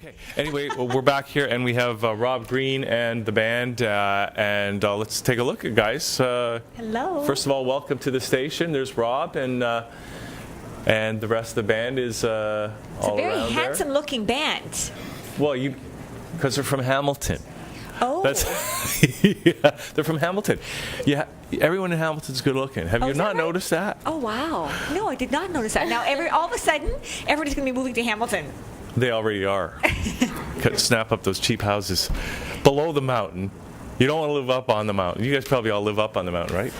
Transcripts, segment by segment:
Okay. Anyway, well, we're back here, and we have Rob Green and the band, and let's take a look, guys. Hello. First of all, welcome to the station. There's Rob, and the rest of the band is all around there. It's a very handsome-looking band. Well, because they're from Hamilton. Oh. Yeah, they're from Hamilton. Yeah, everyone in Hamilton's good-looking. Have you not noticed that? Oh, wow. No, I did not notice that. Now, all of a sudden, everybody's going to be moving to Hamilton. They already are. Snap up those cheap houses below the mountain. You don't want to live up on the mountain. You guys probably all live up on the mountain, right?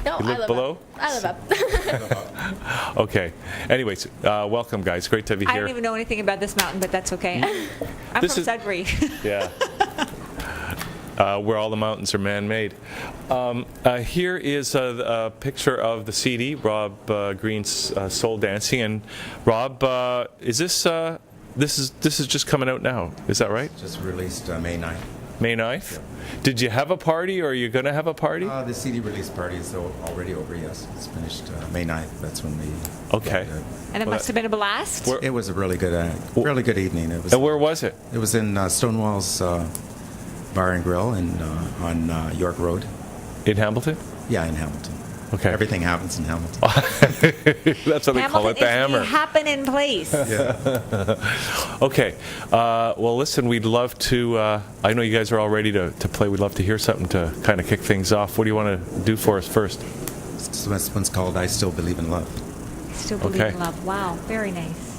No, You live I live below? up. I live up. Okay. Anyways, welcome, guys. Great to have you I here. don't even know anything about this mountain, but that's okay. I'm This from is- Sudbury. Yeah. Where all the mountains are man-made. Here is a picture of the CD, Rob Green's Soul Dancing. And Rob, is this is just coming out now? Is that right? Just released May 9th. May 9th? Did you have a party, or are you going to have a party? The CD release party is already over, yes. It's finished May 9th. That's when we... Okay. And it must have been a blast. Where- It was a really good evening. It was, And where was it? it was in Stonewall's Bar and Grill on York Road. In Hamilton? Yeah, in Hamilton. Okay. Everything happens in Hamilton. That's what they call it, the hammer. Hamilton is the happening place. Okay. Well, listen, we'd love to, I know you guys are all ready to play. We'd love to hear something to kind of kick things off. What do you want to do for us first? This one's called I Still Believe in Love. Still believe Okay. in love. Wow, very nice.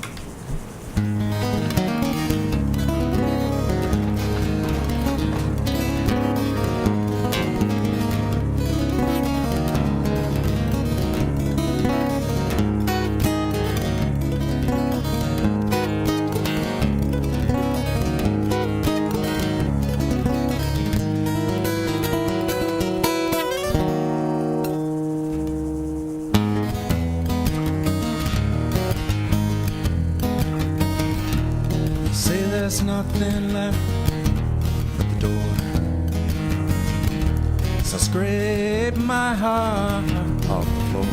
Say there's nothing left but the door. So scrape my heart off the floor.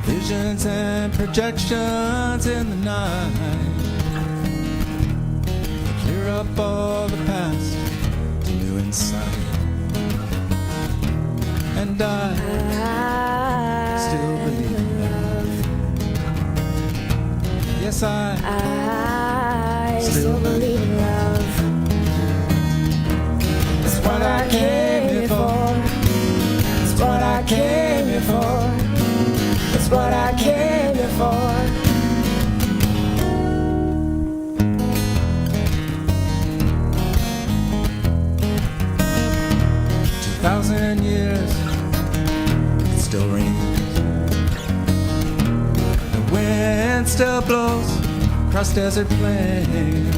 Visions and projections in the night. Clear up all the past to new insight. And I still believe in love. Yes, I still believe in love. That's what I came here for. That's what I came here for. That's what I came here for. 2,000 years, it still rains. The wind still blows across desert plains.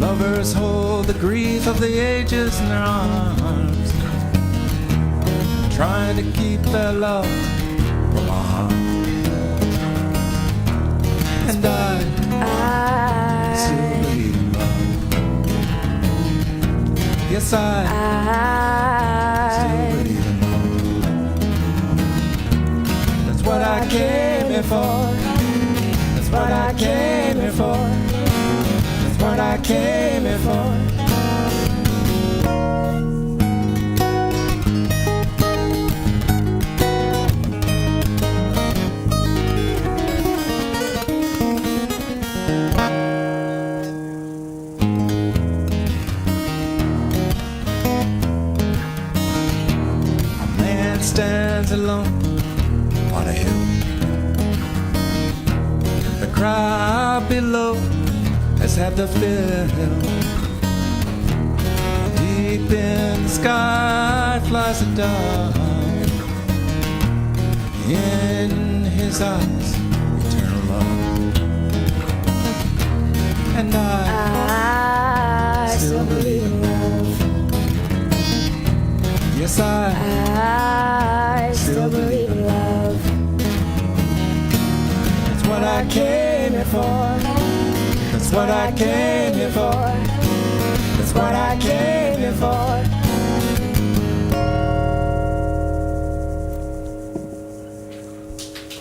Lovers hold the grief of the ages in their arms, trying to keep their love from our heart. And I still believe in love. Yes, I still believe in love. That's what I came here for. That's what I came here for. That's what I came here for. A man stands alone on a hill. The crowd below has had the fill. Deep in the sky flies a dove. In his eyes, eternal love. And I still believe in love. Yes, I still believe in love. That's what I came here for. That's what I came here for. That's what I came here for.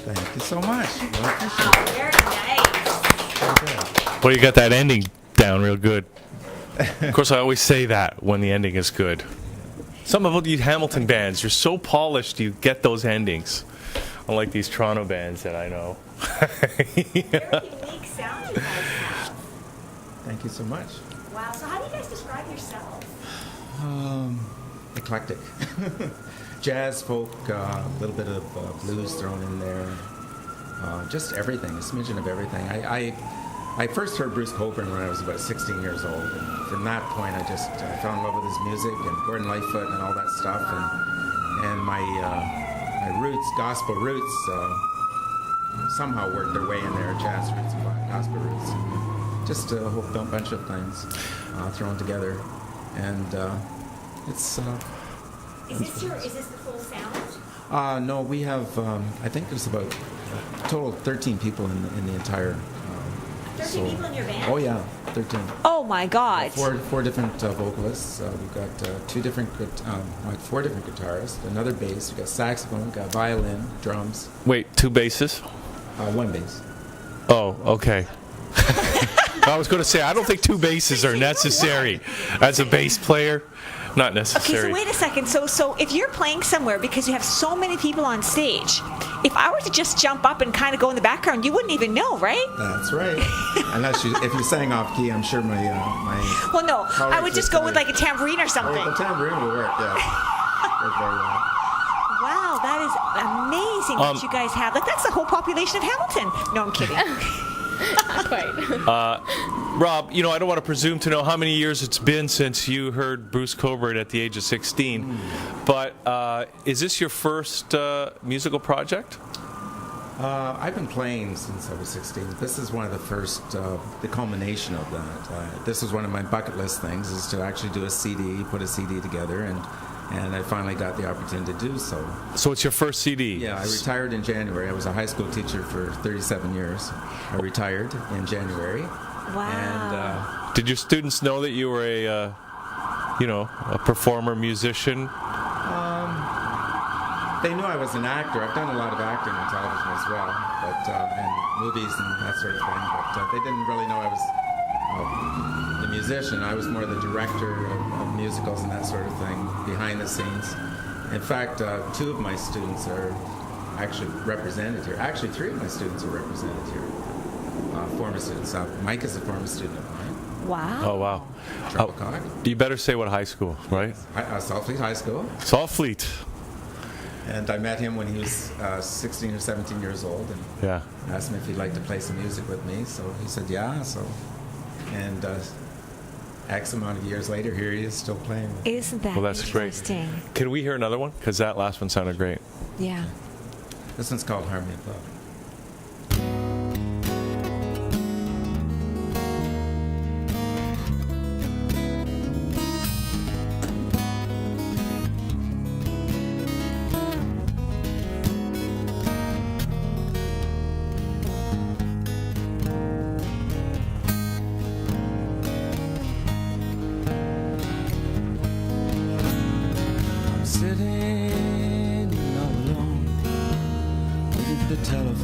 Thank you so much. Very nice. Well, you got that ending down real good. Of course, I always say that when the ending is good. Some of you Hamilton bands, you're so polished, you get those endings. Unlike these Toronto bands that I know. Very unique sound you guys have. Thank you so much. Wow. So how do you guys describe yourself? Eclectic. Jazz, folk, a little bit of blues thrown in there. Just everything, a smidgen of everything. I first heard Bruce Cockburn when I was about 16 years old, and from that point I fell in love with his music and Gordon Lightfoot and all that stuff, and my roots, gospel roots, somehow worked their way in there, jazz roots and gospel roots, just a whole bunch of things thrown together, and it's. Is this the full sound? No, we have. I think there's about a total of 13 people in the entire. 13 people in your band? Oh yeah, 13. Oh my God. Four different vocalists. We've got four different guitarists, another bass. We've got saxophone, we've got violin, drums, Wait, 2 basses? one bass. Oh, okay. I was going to say, I don't think 2 basses are necessary as a bass player. Not Okay, necessary. so wait a second. So if you're playing somewhere because you have so many people on stage, if I were to just jump up and kind of go in the background, you wouldn't even know, right? That's right. Unless if you sang off key, I'm sure my Well, no. I colleagues would just would go with tell like a tambourine or you. something. Oh, the tambourine will work. Yeah. Work very well. Wow, that is amazing what you guys have. Like that's the whole population of Hamilton. No, I'm kidding. Not quite. Rob, I don't want to presume to know how many years it's been since you heard Bruce Cockburn at the age of 16, but is this your first musical project? I've been playing since I was 16. This is one of the first, the culmination of that. This was one of my bucket list things, is to actually do a CD, put a CD together, and I finally got the opportunity to do so. So it's your first CD? Yeah, I retired in January. I was a high school teacher for 37 years. I retired in January. Wow. Did your students know that you were a performer, musician? They knew I was an actor. I've done a lot of acting on television as well, and movies and that sort of thing. But they didn't really know I was the musician. I was more the director of musicals and that sort of thing, behind the scenes. In fact, 2 of my students are actually represented here. Actually, 3 of my students are represented here. Former students. Mike is a former student of mine. Wow. Oh, wow. Chappaquag. You better say what high school, right? Saltfleet High School. Saltfleet. And I met him when he was 16 or 17 years old, and Yeah. asked him if he'd like to play some music with me. So he said, yeah. And X amount of years later, here he is still playing. Isn't that Well, that's great. interesting? Can we hear another one? Because that last one sounded great. Yeah. This one's called Harmony of Love. Sitting all alone, waiting for the telephone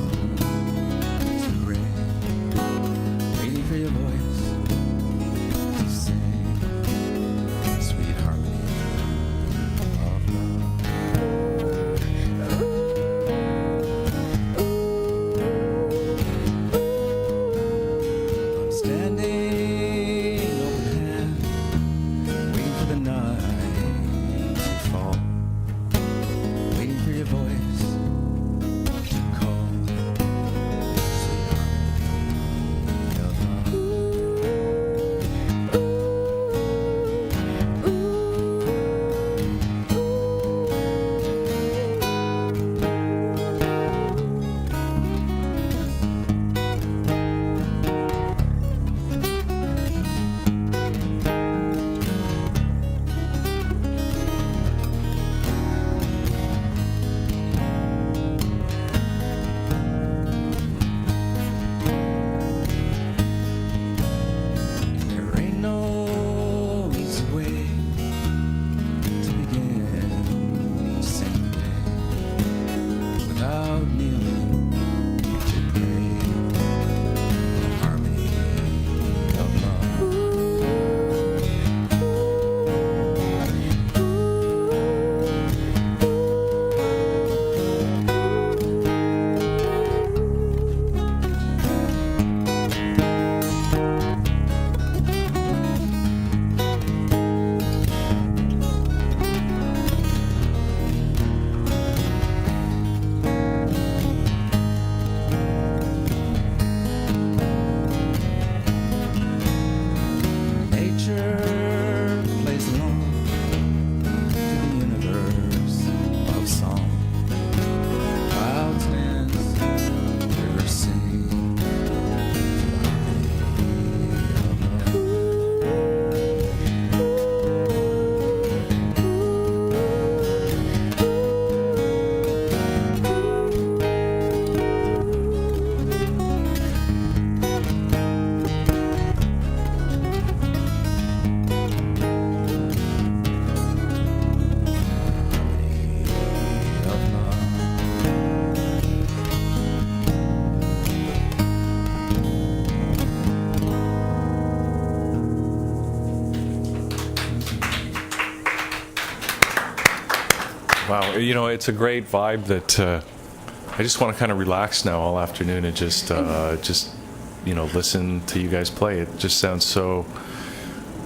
Wow, you know, it's a great vibe that I just want to kind of relax now all afternoon and just you know, listen to you guys play. It just sounds so,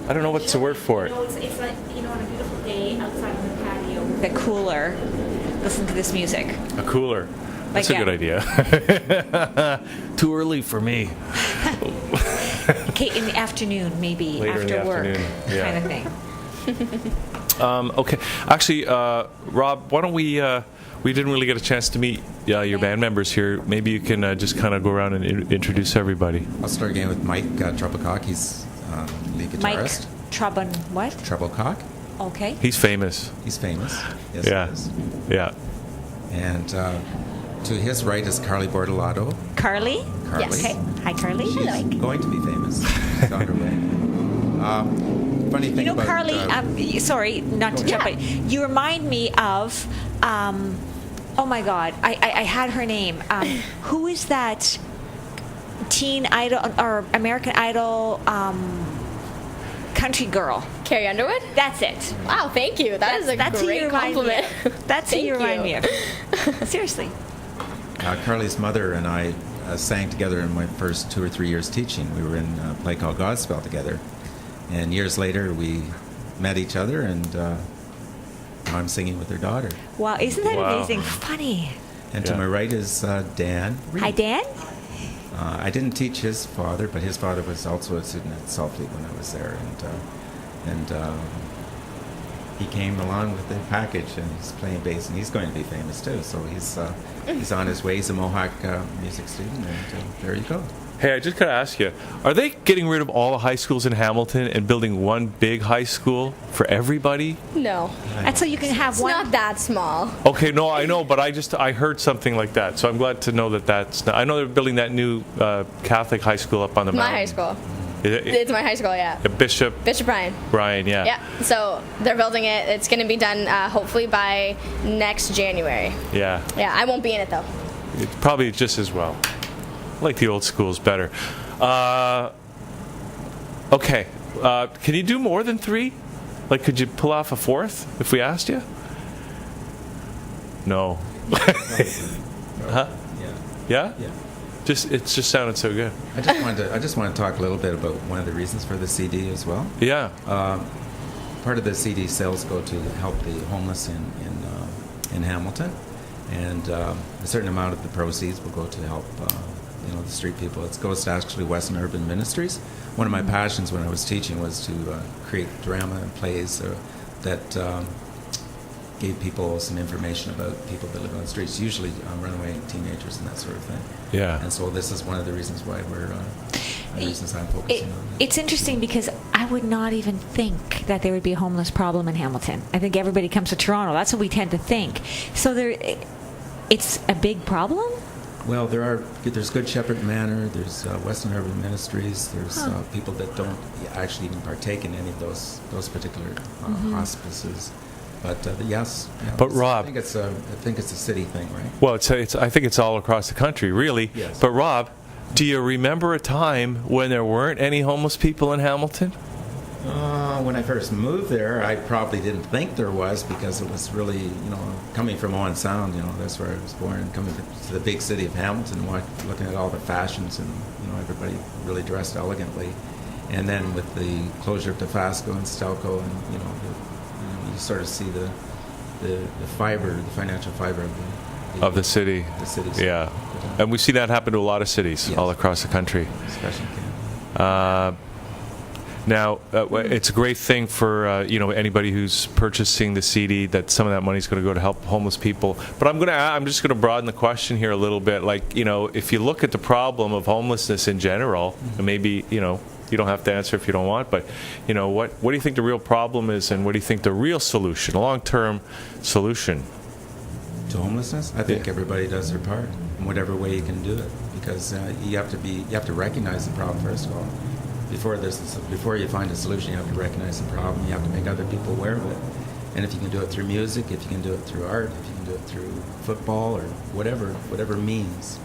I don't know what's the word for it. You know, it's like, you know, on a beautiful day outside on the patio, the cooler, listen to this music. A cooler. That's Like a good idea. Too early for me. Okay, in the afternoon, maybe Later in after the work, afternoon, yeah. kind of thing. Okay, actually, Rob, why don't we didn't really get a chance to meet your band members here. Maybe you can just kind of go around and introduce everybody. I'll start again with Mike Treblecock. He's lead Mike guitarist. Trubin, what? Treblecock. Okay. He's famous. He's famous. Yes, Yeah. he is. Yeah. And to his right is Carly Bortolato. Carly? Carly. Yes. Okay. Hi, Carly. She's going to be famous. She's on her way. Funny thing You know, about Carly, sorry, not to jump, but you remind me of, oh my God, I had her name. Who is that teen idol or American Idol country girl? Carrie Underwood? That's it. Wow, thank you. That's a who great you remind me compliment. of. That's who Thank you remind me you. of. Seriously. Carly's mother and I sang together in my first 2 or 3 years teaching. We were in a play called Godspell together. And years later, we met each other, and now I'm singing with her daughter. Wow, isn't that Wow. amazing? Funny. And Yeah. to my right is Dan. Reed. Hi, Dan. I didn't teach his father, but his father was also a student at Saltfleet when I was there, and he came along with the package, and he's playing bass, and he's going to be famous too. So he's on his way. He's a Mohawk music student, and there you go. Hey, I just gotta ask you: are they getting rid of all the high schools in Hamilton and building one big high school for everybody? No, That's so you can have it's one. not that small. Okay, no, I know, but I heard something like that, so I'm glad to know that that's. I know they're building that new Catholic high school up on the My mountain. high school. Is it- It's my high school, yeah. Bishop Bishop Bryan. Brian, yeah. Yeah. So they're building it. It's going to be done hopefully by next January. Yeah. Yeah, I won't be in it though. It's probably just as well. I like the old schools better. Okay. Can you do more than 3? Like, could you pull off a 4th if we asked you? No. Huh? Yeah. Yeah? Yeah. It just sounded so good. I just want to talk a little bit about one of the reasons for the CD as well. Yeah. Part of the CD sales go to help the homeless in Hamilton, and a certain amount of the proceeds will go to help the street people. It goes to actually Western Urban Ministries. One of my passions when I was teaching was to create drama and plays that gave people some information about people that live on the streets, usually runaway teenagers and that sort of thing. Yeah. And so this is one of the reasons why the reasons I'm focusing on that. It's interesting because I would not even think that there would be a homeless problem in Hamilton. I think everybody comes to Toronto. That's what we tend to think. So it's a big problem? Well, there's Good Shepherd Manor, there's Western Urban Ministries, there's people that don't actually even partake in any of those particular hospices. But yes. Yeah, But Rob- I think it's a city thing, right? Well, I think it's all across the country, really. Yes. But Rob, do you remember a time when there weren't any homeless people in Hamilton? When I first moved there, I probably didn't think there was, because it was really, coming from Owen Sound, that's where I was born, and coming to the big city of Hamilton, looking at all the fashions and, everybody really dressed elegantly. And then with the closure of Dofasco and Stelco, and, you sort of see the financial fiber Of the city. The cities. Yeah. And we see that happen to a lot of cities Yes. all across the country. Especially in Canada. Now, it's a great thing for anybody who's purchasing the CD that some of that money is going to go to help homeless people. But I'm just going to broaden the question here a little bit. Like, if you look at the problem of homelessness in general, and maybe you don't have to answer if you don't want, but what do you think the real problem is, and what do you think the real solution, long-term solution? To homelessness, I think everybody does their part in whatever way you can do it, because you have to recognize the problem first of all. Before you find a solution, you have to recognize the problem. You have to make other people aware of it. And if you can do it through music, if you can do it through art, if you can do it through football or whatever means,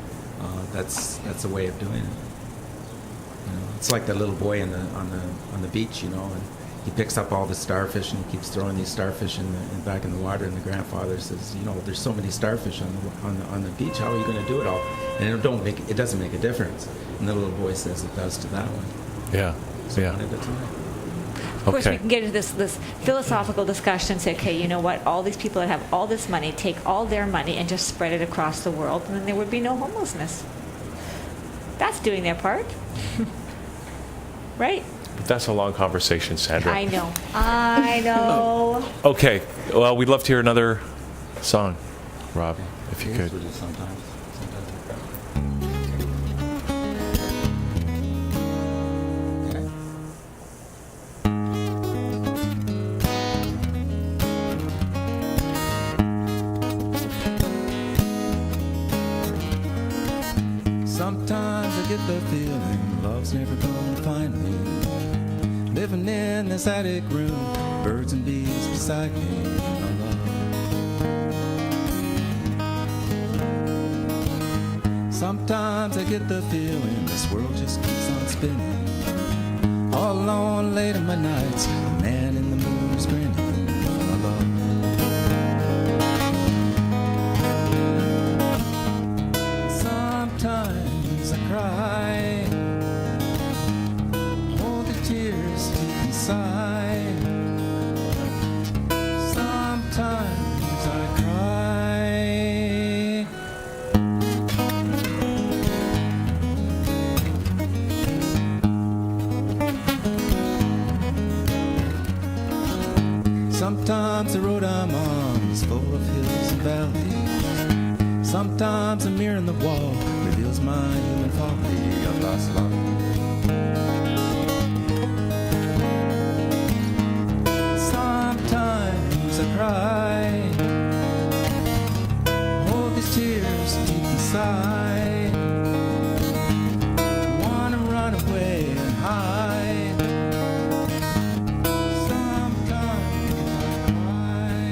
that's a way of doing it. It's like the little boy on the beach, and he picks up all the starfish and he keeps throwing these starfish back in the water. And the grandfather says, there's so many starfish on the beach. How are you going to do it all? And it doesn't make a difference. And the little boy says it does to that one. Yeah. So Yeah. one at a time. Of course, Okay. we can get into this philosophical discussion and say, okay, you know what? All these people that have all this money, take all their money and just spread it across the world, and then there would be no homelessness. That's doing their part. Right? But that's a long conversation, Sandra. I know. I know. Okay. Well, we'd love to hear another song, Rob, if you could. Sometimes. Okay. Sometimes I get the feeling love's never gonna find me. Living in this attic room, birds and bees beside me, my love. Sometimes I get the feeling this world just keeps on spinning. All alone late in my nights, the man in the moon is grinning, my love. Sometimes I cry, hold the tears deep inside. Sometimes I cry. Sometimes the road I'm on is full of hills and valleys. Sometimes a mirror in the wall reveals my human folly. I've lost love. Sometimes I cry, hold these tears deep inside. Wanna run away and hide. Sometimes I cry.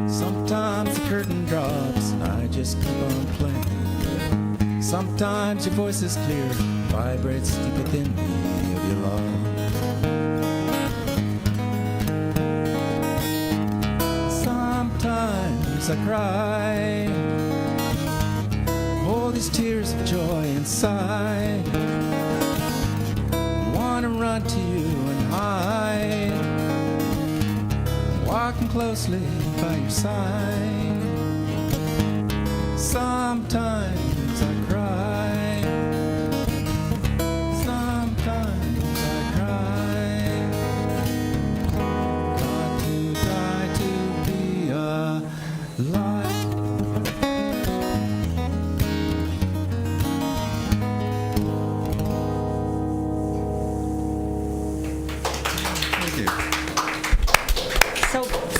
Sometimes the curtain drops and I just keep on playing. Sometimes your voice is clear, vibrates deep within me of your love. Sometimes I cry, hold these tears of joy inside. Wanna run to you and hide, walking closely by your side. Sometimes I cry. Sometimes I cry. Got to die to be alive. Thank you.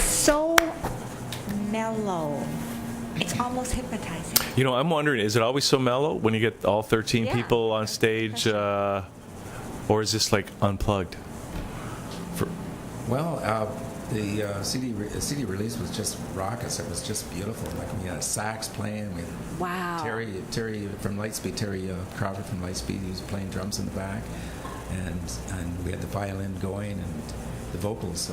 So mellow. It's almost hypnotizing. You know, I'm wondering, is it always so mellow when you get all 13 Yeah. people on stage, or is this like unplugged? Well, the CD release was just raucous. It was just beautiful. Like we had a sax playing. We had Wow. Terry from Lightspeed, Terry Crawford from Lightspeed. He was playing drums in the back, and we had the violin going and the vocals.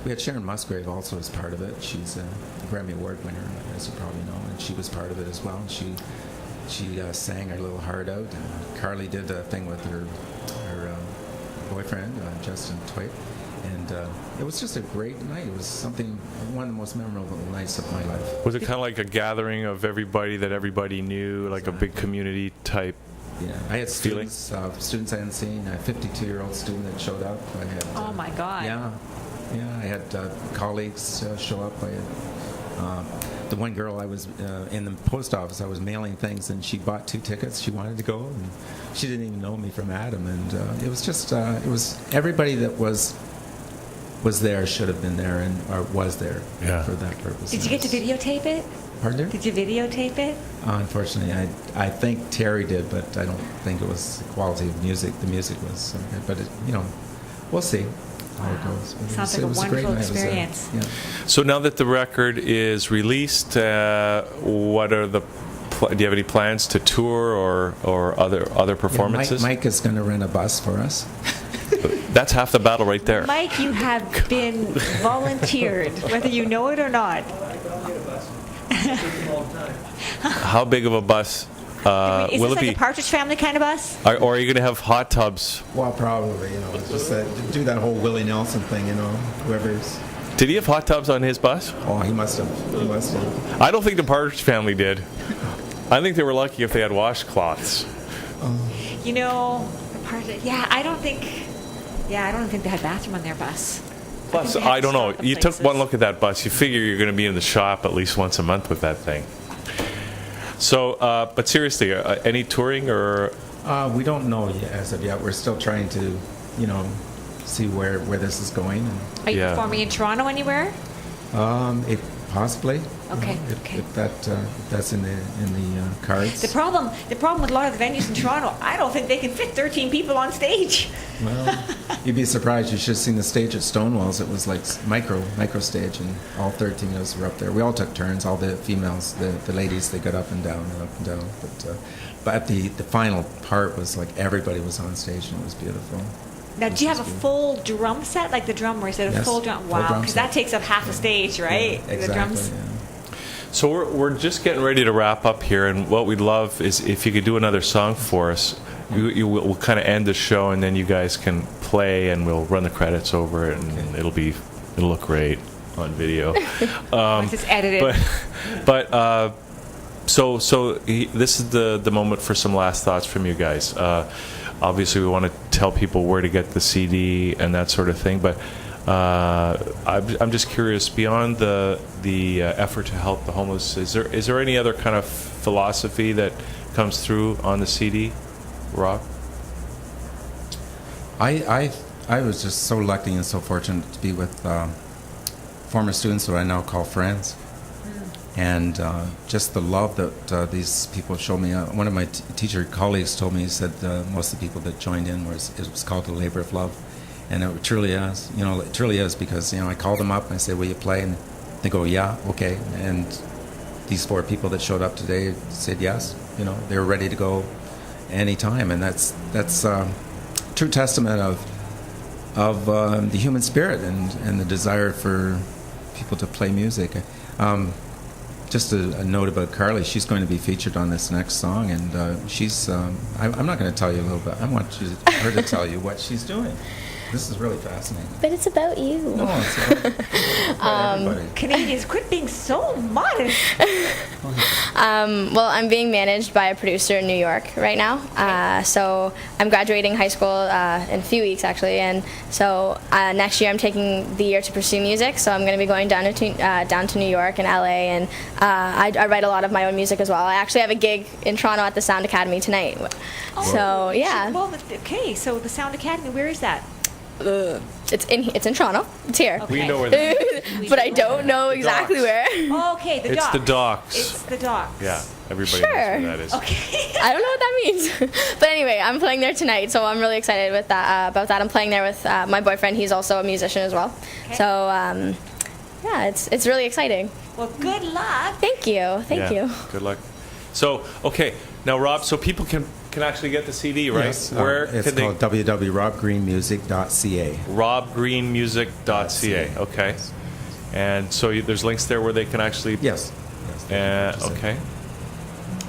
We had Sharon Musgrave also as part of it. She's a Grammy Award winner, as you probably know, and she was part of it as well. And she sang her little heart out. And Carly did a thing with her boyfriend, Justin Twait. And it was just a great night. It was one of the most memorable nights of my life. Was it kind of like a gathering of everybody that everybody knew, like a big community type? Yeah, I had Feeling? students I hadn't seen. A 52-year-old student that showed up. I had, Oh my God. Yeah, I had colleagues show up. I had the one girl I was in the post office. I was mailing things, and she bought 2 tickets. She wanted to go, and she didn't even know me from Adam. And it was just it was everybody that was was there should have been there and or was there Yeah. for that purpose. Did you get to videotape it? Pardon? Dear? Did you videotape it? Unfortunately, I think Terry did, but I don't think it was the quality of music. The music was so good, but we'll see how it goes. But Sounds it like a was wonderful great night. It was, experience. yeah. So now that the record is released, what are the? Do you have any plans to tour or other performances? Mike is going to rent a bus for us. That's half the battle right there. Mike, you have been volunteered, whether you know it or not. How big of a bus Is will this it like be? a Partridge Family kind of bus? Or are you going to have hot tubs? Well, probably, just do that whole Willie Nelson thing, whoever's. Did he have hot tubs on his bus? Oh, he must have. He must have. I don't think the Partridge Family did. I think they were lucky if they had washcloths. You know, the Partridge. Yeah, I don't think they had a bathroom on their bus. Plus, think they had I don't know. stop at You took places. one look at that bus. You figure you're going to be in the shop at least once a month with that thing. So, but seriously, any touring or? We don't know yet, as of yet. We're still trying to, see where this is going. Are you Yeah. performing in Toronto anywhere? It possibly. Okay, If, okay. if that's in the cards. The problem with a lot of the venues in Toronto, I don't think they can fit 13 people on stage. Well, you'd be surprised. You should have seen the stage at Stonewall's. It was like micro stage, and all 13 of us were up there. We all took turns. All the females, the ladies, they got up and down and up and down. But the final part was like everybody was on stage, and it was beautiful. Now, do you have a full drum set, like the drummer? Is it a Yes, full drum? full Wow, drum because set. that takes up half the stage, right? Yeah, exactly. The drums. Yeah. So we're just getting ready to wrap up here, and what we'd love is if you could do another song for us. We'll kind of end the show, and then you guys can play, and we'll run the credits over it, and it'll look great on video. Once it's edited. But this is the moment for some last thoughts from you guys. Obviously, we want to tell people where to get the CD and that sort of thing, but I'm just curious, beyond the effort to help the homeless, is there any other kind of philosophy that comes through on the CD, Rob? I was just so lucky and so fortunate to be with former students who I now call friends, and just the love that these people showed me. One of my teacher colleagues told me, he said most of the people that joined in it was called a labor of love, and it truly is. It truly is, because I called them up and I said, "Will you play?" And they go, "Yeah, okay." And these 4 people that showed up today said yes. They were ready to go anytime, and that's true testament of the human spirit and the desire for people to play music. Just a note about Carly. She's going to be featured on this next song, and she's. I'm not going to tell you a little bit. I want her to tell you what she's doing. This is really fascinating. But it's about you. No, it's about everybody. Canadians, quit being so modest. Well, I'm being managed by a producer in New York right now. So I'm graduating high school in a few weeks, actually. And so next year I'm taking the year to pursue music. So I'm going to be going down to New York and LA. And I write a lot of my own music as well. I actually have a gig in Toronto at the Sound Academy tonight. So, yeah. Well, okay, so the Sound Academy, where is that? It's in Toronto. It's here. We Okay. know where that But I don't know exactly docks. where. Oh, okay, the It's docks. the docks. It's the docks. Yeah, everybody Sure. knows where that is. Okay. I don't know what that means. But anyway, I'm playing there tonight, so I'm really excited with that. About that. I'm playing there with my boyfriend. He's also a musician as well. Okay. So yeah, it's really exciting. Well, good luck. Thank you. Thank Yeah, you. Good luck. So, okay, now Rob, so people can actually get the CD, right? Yes, Where it's can they? called www.robgreenmusic.ca. robgreenmusic.ca. Okay. And so there's links there where they can actually. Yes. Okay.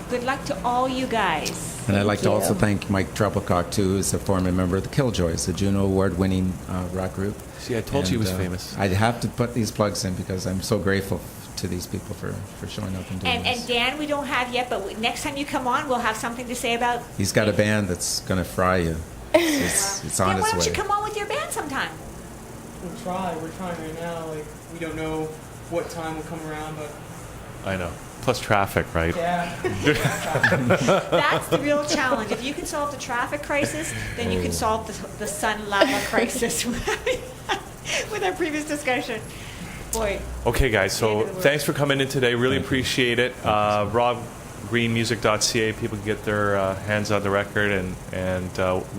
Good luck to all you guys. And I'd like to you. also thank Mike Treblecock, too, who's a former member of the Killjoys, a Juno Award-winning rock group. See, I told you he was And, famous. I'd have to put these plugs in because I'm so grateful to these people for showing up and doing And this. Dan, we don't have yet, but next time you come on, we'll have something to say about. He's got a band that's going to fry you. It's on Dan, why its don't way. you come on with your band sometime? We're trying right now. Like, we don't know what time will come around, but I know. Plus traffic, right? yeah. That's the real challenge. If you can solve the traffic crisis, then you can solve the sun lava crisis. with our previous discussion. Boy. Okay, guys, so End of the world. thanks for coming in today. Really appreciate it. RobGreenMusic.ca, people can get their hands on the record, and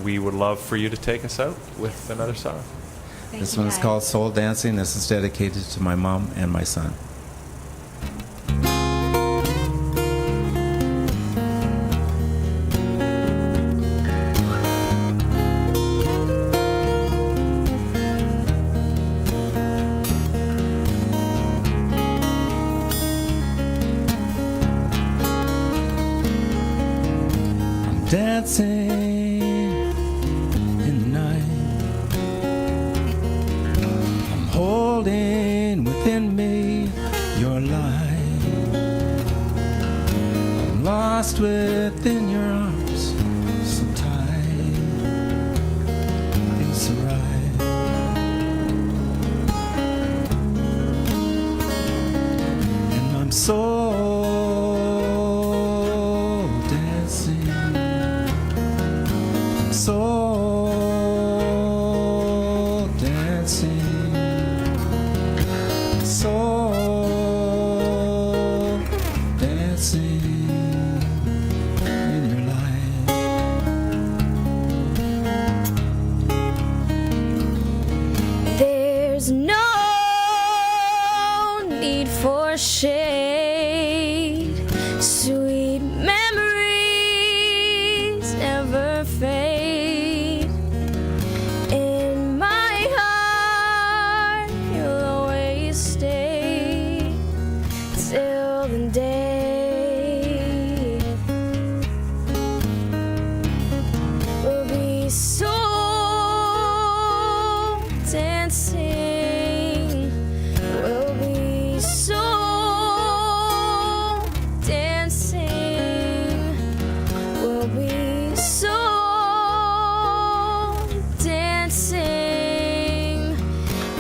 we would love for you to take us out with another song. Thank This you, one is guys. called Soul Dancing. This is dedicated to my mom and my son. I'm dancing in the night. I'm holding within me your light. I'm lost within your arms, so tight. It's right. And I'm soul dancing. Soul dancing, soul dancing in your life. There's no need for shade. Sweet memories never fade. In my heart, you'll always stay till the day will be soul dancing. Will be soul dancing. Will be soul dancing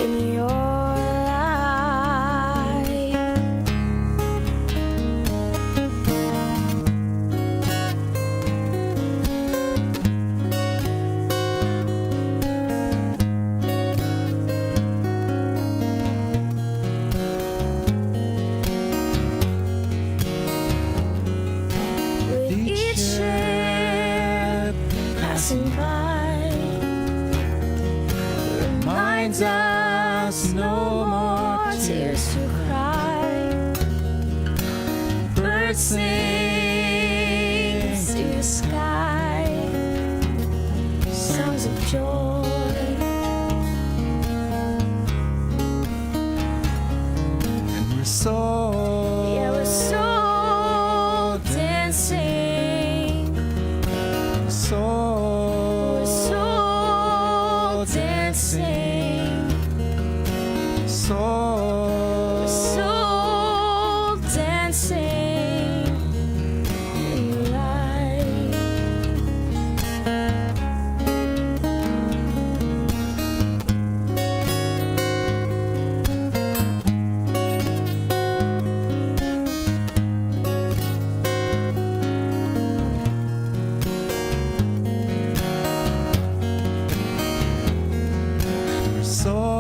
in your life. With each ship passing by, reminds us no more tears to cry. Birds sing to the sky, songs of joy. And we're soul, Yeah, we're soul dancing. soul, We're soul dancing. soul, Soul dancing in your life. we're soul.